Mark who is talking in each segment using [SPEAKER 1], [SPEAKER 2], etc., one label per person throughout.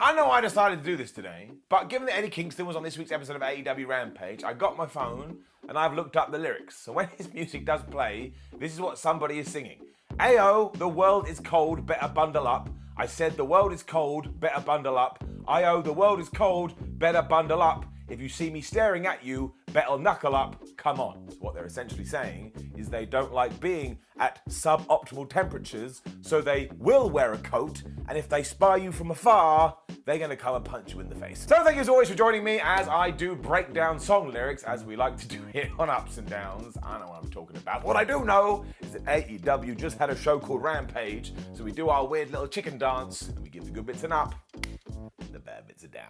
[SPEAKER 1] I know I decided to do this today, but given that Eddie Kingston was on this week's episode of AEW Rampage, I got my phone and I've looked up the lyrics. So when his music does play, this is what somebody is singing. Ayo, the world is cold, better bundle up. I said the world is cold, better bundle up. Ayo, the world is cold, better bundle up. If you see me staring at you, better knuckle up, come on. So what they're essentially saying is they don't like being at suboptimal temperatures, so they will wear a coat, and if they spy you from afar, they're gonna come and punch you in the face. So thank you as always for joining me as I do break down song lyrics, as we like to do here on Ups and Downs. I don't know what I'm talking about. What I do know is that AEW just had a show called Rampage, so we do our weird little chicken dance, and we give the good bits an up, and the bad bits a down.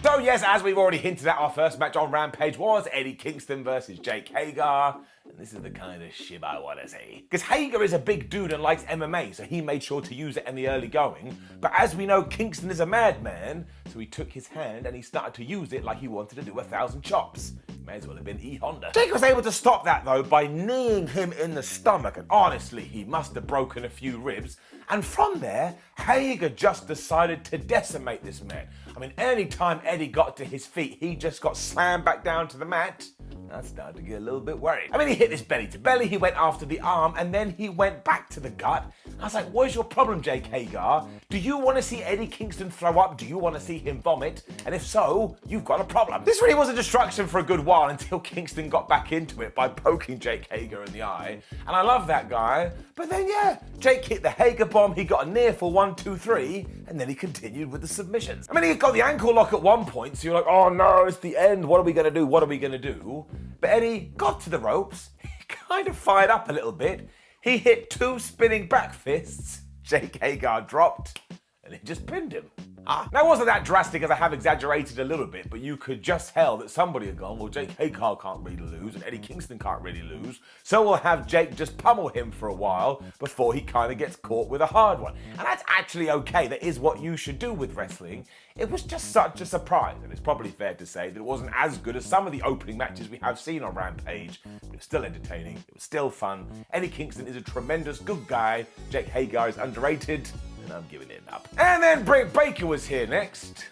[SPEAKER 1] So yes, as we've already hinted at, our first match on Rampage was Eddie Kingston versus Jake Hagar. And this is the kind of shib I want to see. Because Hager is a big dude and likes MMA, so he made sure to use it in the early going. But as we know, Kingston is a madman, so he took his hand and he started to use it like he wanted to do 1,000 chops. May as well have been E Honda. Jake was able to stop that though by kneeing him in the stomach, and honestly, he must have broken a few ribs. And from there, Hager just decided to decimate this man. I mean, any time Eddie got to his feet, he just got slammed back down to the mat. I started to get a little bit worried. I mean, he hit this belly to belly, he went after the arm, and then he went back to the gut. I was like, what is your problem, Jake Hagar? Do you want to see Eddie Kingston throw up? Do you want to see him vomit? And if so, you've got a problem. This really was a distraction for a good while until Kingston got back into it by poking Jake Hagar in the eye. And I love that guy. But then, yeah, Jake hit the Hager bomb, he got a near for 1, 2, 3, and then he continued with the submissions. I mean, he got the ankle lock at one point, so you're like, oh no, it's the end. What are we going to do? What are we going to do? But Eddie got to the ropes, he kind of fired up a little bit, he hit 2 spinning back fists, Jake Hagar dropped, and it just pinned him. Now it wasn't that drastic, as I have exaggerated a little bit, but you could just tell that somebody had gone, well, Jake Hagar can't really lose, and Eddie Kingston can't really lose, so we'll have Jake just pummel him for a while before he kind of gets caught with a hard one. And that's actually okay, that is what you should do with wrestling. It was just such a surprise, and it's probably fair to say that it wasn't as good as some of the opening matches we have seen on Rampage, but it was still entertaining, it was still fun. Eddie Kingston is a tremendous good guy, Jake Hagar is underrated, and I'm giving it up. And then Britt Baker was here next.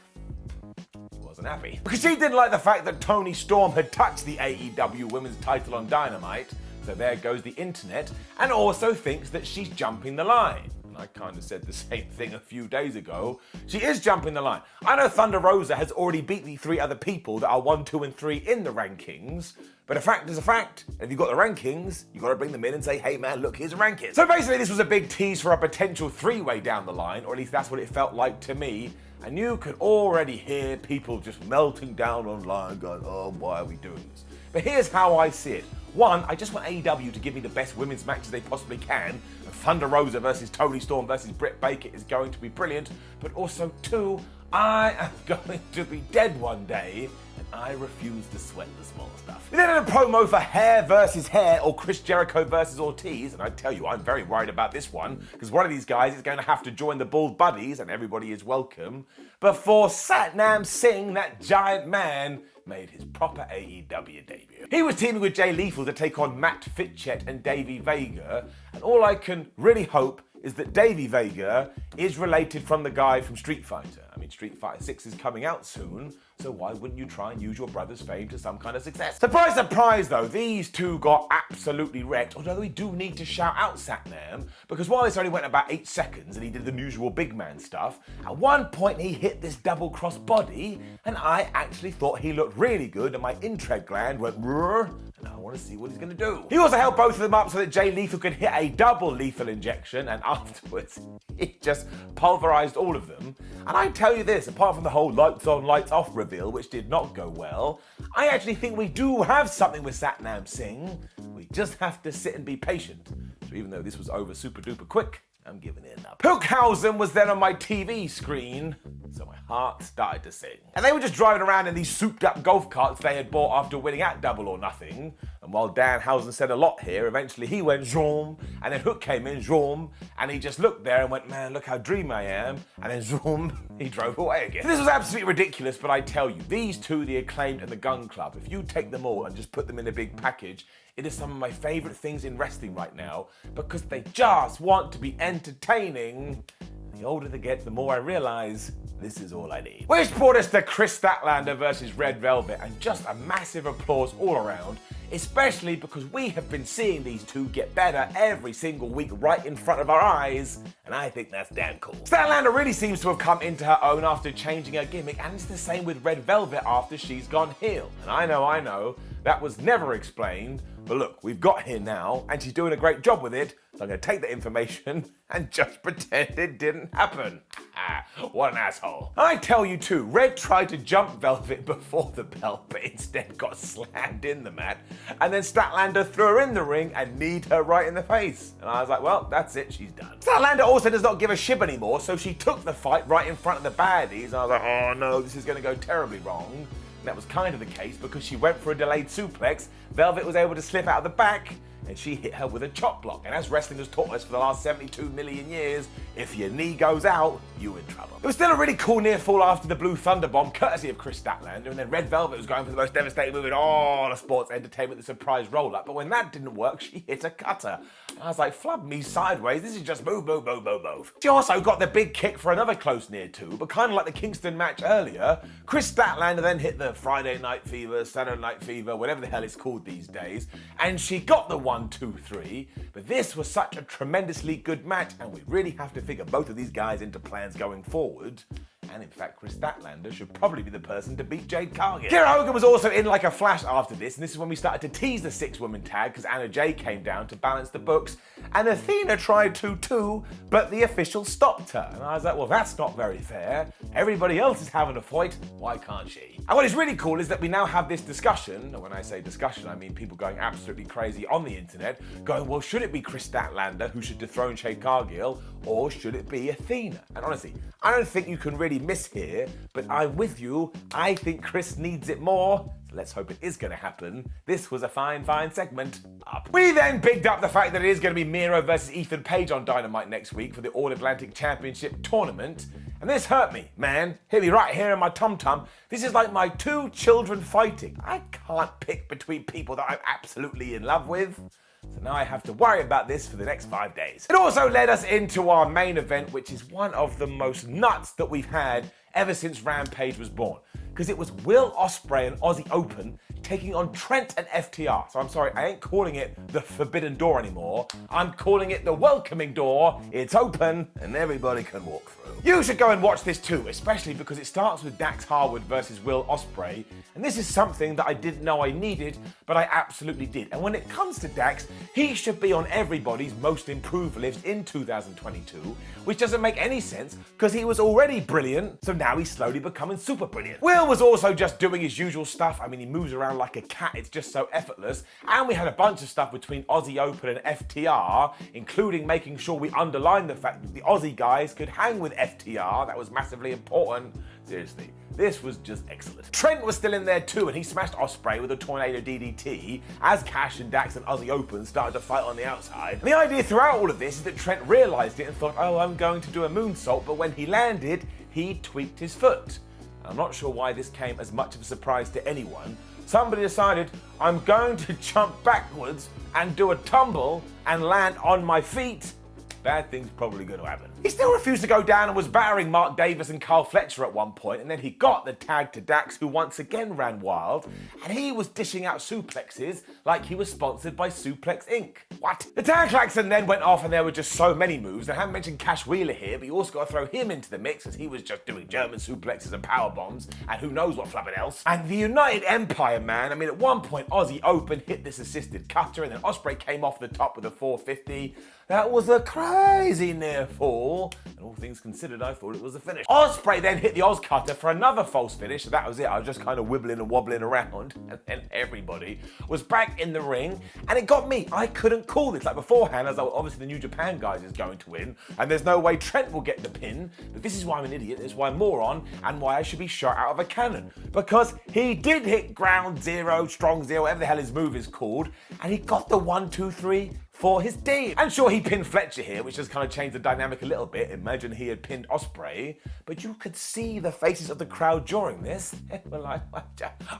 [SPEAKER 1] She wasn't happy. Because she didn't like the fact that Toni Storm had touched the AEW Women's title on Dynamite, so there goes the internet, and also thinks that she's jumping the line. And I kind of said the same thing a few days ago. She is jumping the line. I know Thunder Rosa has already beat the 3 other people that are 1, 2, and 3 in the rankings, but a fact is a fact. And if you've got the rankings, you've got to bring them in and say, hey man, look, here's a ranking. So basically this was a big tease for a potential 3-way down the line, or at least that's what it felt like to me. And you could already hear people just melting down online going, oh, why are we doing this? But here's how I see it. 1, I just want AEW to give me the best women's matches they possibly can. And Thunder Rosa versus Toni Storm versus Britt Baker is going to be brilliant. But also 2, I am going to be dead one day, and I refuse to sweat the small stuff. We then had a promo for Hair versus Hair, or Chris Jericho versus Ortiz, and I tell you, I'm very worried about this one, because one of these guys is going to have to join the Bald Buddies, and everybody is welcome, before Satnam Singh, that giant man, made his proper AEW debut. He was teaming with Jay Lethal to take on Matt Fitchett and Davey Vega, and all I can really hope is that Davey Vega is related from the guy from Street Fighter. I mean, Street Fighter 6 is coming out soon, so why wouldn't you try and use your brother's fame to some kind of success? Surprise, surprise though, these two got absolutely wrecked, although we do need to shout out Satnam, because while this only went about 8 seconds and he did the usual big man stuff, at one point he hit this double cross body, and I actually thought he looked really good, and my intreg gland went brrr, and I want to see what he's going to do. He also held both of them up so that Jay Lethal could hit a double lethal injection, and afterwards, he just pulverized all of them. And I tell you this, apart from the whole lights on, lights off reveal, which did not go well, I actually think we do have something with Satnam Singh. We just have to sit and be patient. So even though this was over super duper quick, I'm giving it up. Hookhausen was then on my TV screen, So my heart started to sing. And they were just driving around in these souped up golf carts they had bought after winning at Double or Nothing. And while Danhausen said a lot here, eventually he went zoom, and then Hook came in, zoom, and he just looked there and went, man, look how dreamy I am. And then zoom, he drove away again. So this was absolutely ridiculous, but I tell you, these two, the Acclaimed and the Gun Club, if you take them all and just put them in a big package, it is some of my favorite things in wrestling right now because they just want to be entertaining. The older they get, the more I realize this is all I need. Which brought us to Kris Statlander versus Red Velvet, and just a massive applause all around, especially because we have been seeing these two get better every single week right in front of our eyes, and I think that's damn cool. Statlander really seems to have come into her own after changing her gimmick, and it's the same with Red Velvet after she's gone heel. And I know, that was never explained, but look, we've got here now, and she's doing a great job with it, so I'm going to take that information and just pretend it didn't happen. What an asshole. I tell you too, Red tried to jump Velvet before the bell, but instead got slammed in the mat, and then Statlander threw her in the ring and kneed her right in the face. And I was like, well, that's it, she's done. Statlander also does not give a shit anymore, so she took the fight right in front of the baddies, and I was like, oh no, this is going to go terribly wrong. And that was kind of the case because she went for a delayed suplex, Velvet was able to slip out of the back, and she hit her with a chop block. And as wrestling has taught us for the last 72 million years, if your knee goes out, you're in trouble. It was still a really cool near fall after the Blue Thunder Bomb, courtesy of Kris Statlander, and then Red Velvet was going for the most devastating move in all of sports entertainment, the surprise roll-up. But when that didn't work, she hit a cutter. And I was like, flub me sideways, this is just move. She also got the big kick for another close near too, but kind of like the Kingston match earlier, Kris Statlander then hit the Friday Night Fever, Saturday Night Fever, whatever the hell it's called these days, and she got the 1, 2, 3, but this was such a tremendously good match, and we really have to figure both of these guys into plans going forward. And in fact, Kris Statlander should probably be the person to beat Jake Hagar. Hager was also in like a flash after this, and this is when we started to tease the 6-woman tag because Anna Jay came down to balance the books, and Athena tried to too, but the official stopped her. And I was like, well, that's not very fair. Everybody else is having a fight, why can't she? And what is really cool is that we now have this discussion, and when I say discussion, I mean people going absolutely crazy on the internet, going, well, should it be Kris Statlander who should dethrone Jade Cargill, or should it be Athena? And honestly, I don't think you can really miss here, but I'm with you. I think Kris needs it more. So let's hope it is going to happen. This was a fine segment. Up. We then bigged up the fact that it is going to be Miro versus Ethan Page on Dynamite next week for the All Atlantic Championship tournament. And this hurt me, man. Hit me right here in my tum-tum. This is like my 2 children fighting. I can't pick between people that I'm absolutely in love with. So now I have to worry about this for the next 5 days. It also led us into our main event, which is one of the most nuts that we've had ever since Rampage was born. Because it was Will Ospreay and Aussie Open taking on Trent and FTR. So I'm sorry, I ain't calling it the Forbidden Door anymore. I'm calling it the Welcoming Door. It's open and everybody can walk through. You should go and watch this too, especially because it starts with Dax Harwood versus Will Ospreay. And this is something that I didn't know I needed, but I absolutely did. And when it comes to Dax, he should be on everybody's most improved list in 2022, which doesn't make any sense because he was already brilliant, so now he's slowly becoming super brilliant. Will was also just doing his usual stuff. I mean, he moves around like a cat, it's just so effortless. And we had a bunch of stuff between Aussie Open and FTR, including making sure we underlined the fact that the Aussie guys could hang with FTR. That was massively important. Seriously, this was just excellent. Trent was still in there too, and he smashed Ospreay with a tornado DDT as Cash and Dax and Aussie Open started to fight on the outside. And the idea throughout all of this is that Trent realized it and thought, oh, I'm going to do a moonsault, but when he landed, he tweaked his foot. I'm not sure why this came as much of a surprise to anyone. Somebody decided, I'm going to jump backwards and do a tumble and land on my feet. Bad things probably going to happen. He still refused to go down and was battering Mark Davis and Carl Fletcher at one point, and then he got the tag to Dax, who once again ran wild, and he was dishing out suplexes like he was sponsored by Suplex Inc. What? The tag klaxon then went off, and there were just so many moves. I haven't mentioned Cash Wheeler here, but you also got to throw him into the mix, as he was just doing German suplexes and power bombs, and who knows what flubbing else. And the United Empire, man, I mean, at one point, Aussie Open hit this assisted cutter, and then Ospreay came off the top with a 450. That was a crazy near fall. And all things considered, I thought it was a finish. Ospreay then hit the Oz cutter for another false finish. So that was it. I was just kind of wibbling and wobbling around. And then everybody was back in the ring. And it got me. I couldn't call this. Like beforehand, as obviously the New Japan guys is going to win. And there's no way Trent will get the pin. But this is why I'm an idiot. This is why I'm a moron. And why I should be shot out of a cannon. Because he did hit ground zero, strong zero, whatever the hell his move is called. And he got the 1, 2, 3 for his team. And sure, he pinned Fletcher here, which just kind of changed the dynamic a little bit. Imagine he had pinned Ospreay, but you could see the faces of the crowd during this. Well,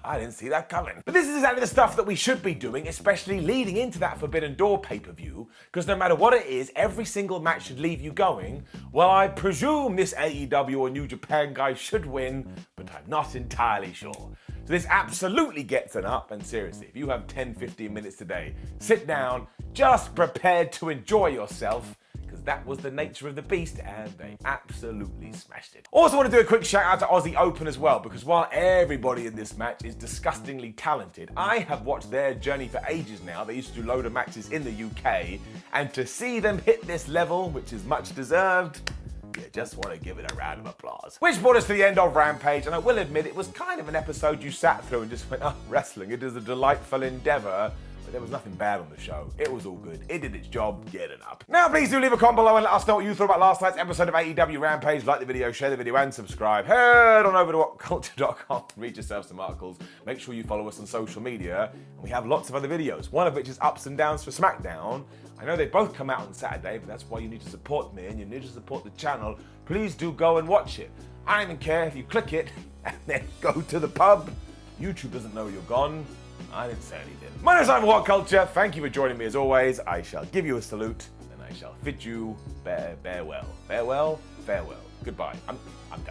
[SPEAKER 1] I didn't see that coming. But this is exactly the stuff that we should be doing, especially leading into that Forbidden Door pay-per-view, because no matter what it is, every single match should leave you going, well, I presume this AEW or New Japan guy should win, but I'm not entirely sure. So this absolutely gets an up, and seriously, if you have 10, 15 minutes today, sit down, just prepared to enjoy yourself, because that was the nature of the beast, and they absolutely smashed it. Also want to do a quick shout out to Aussie Open as well, because while everybody in this match is disgustingly talented, I have watched their journey for ages now. They used to do load of matches in the UK, and to see them hit this level, which is much deserved, you just want to give it a round of applause. Which brought us to the end of Rampage, and I will admit it was kind of an episode you sat through and just went, oh, wrestling, it is a delightful endeavour. But there was nothing bad on the show. It was all good. It did its job. Get it up. Now, please do leave a comment below and let us know what you thought about last night's episode of AEW Rampage. Like the video, share the video, and subscribe. Head on over to WhatCulture.com and read yourself some articles. Make sure you follow us on social media. And we have lots of other videos, one of which is ups and downs for SmackDown. I know they both come out on Saturday, but that's why you need to support me and you need to support the channel. Please do go and watch it. I don't even care if you click it and then go to the pub. YouTube doesn't know you're gone. I didn't say anything. My name is WhatCulture. Thank you for joining me as always. I shall give you a salute and I shall bid you farewell. Farewell. Goodbye. I'm done.